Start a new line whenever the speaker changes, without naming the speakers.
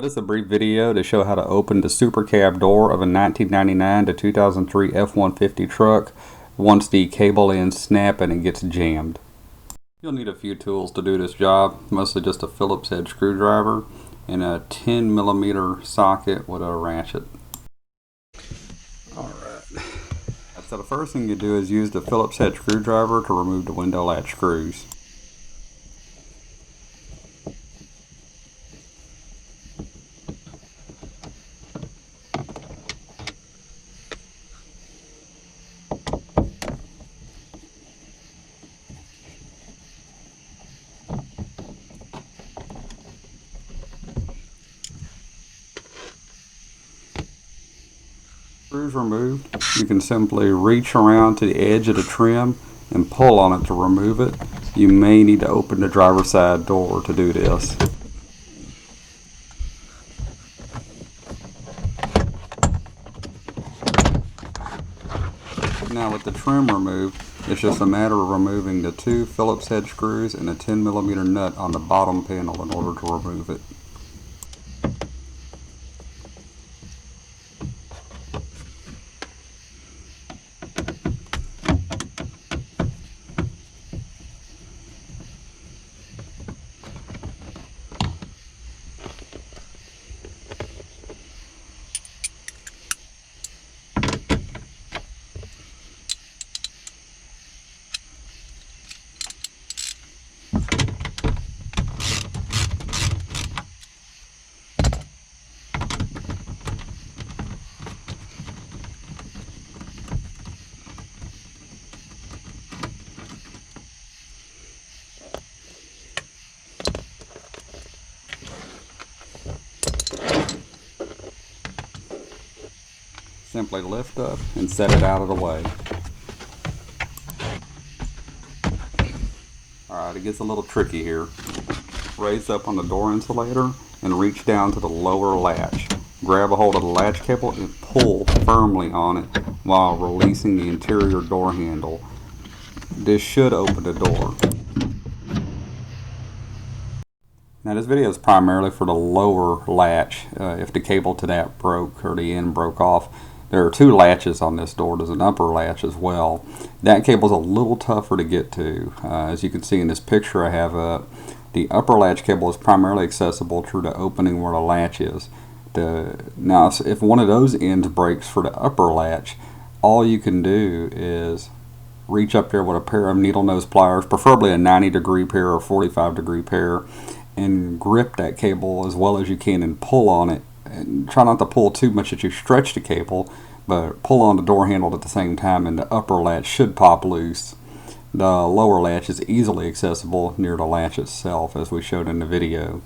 This is a brief video to show how to open the Supercab door of a 1999 to 2003 F-150 truck once the cable ends snap and it gets jammed. You'll need a few tools to do this job, mostly just a Phillips head screwdriver and a 10mm socket with a ratchet. Alright, so the first thing you do is use the Phillips head screwdriver to remove the window latch screws. Screws removed, you can simply reach around to the edge of the trim and pull on it to remove it. You may need to open the driver's side door to do this. Now with the trim removed, it's just a matter of removing the two Phillips head screws and a 10mm nut on the bottom panel in order to remove it. Simply lift up and set it out of the way. Alright, it gets a little tricky here. Raise up on the door insulator and reach down to the lower latch. Grab a hold of the latch cable and pull firmly on it while releasing the interior door handle. This should open the door. Now this video is primarily for the lower latch. If the cable to that broke or the end broke off. There are two latches on this door. There's an upper latch as well. That cable's a little tougher to get to. As you can see in this picture I have up, the upper latch cable is primarily accessible through the opening where the latch is. Now if one of those ends breaks for the upper latch, all you can do is reach up there with a pair of needle nose pliers, preferably a 90-degree pair or 45-degree pair, and grip that cable as well as you can and pull on it. And try not to pull too much that you stretch the cable, but pull on the door handle at the same time and the upper latch should pop loose. The lower latch is easily accessible near the latch itself as we showed in the video.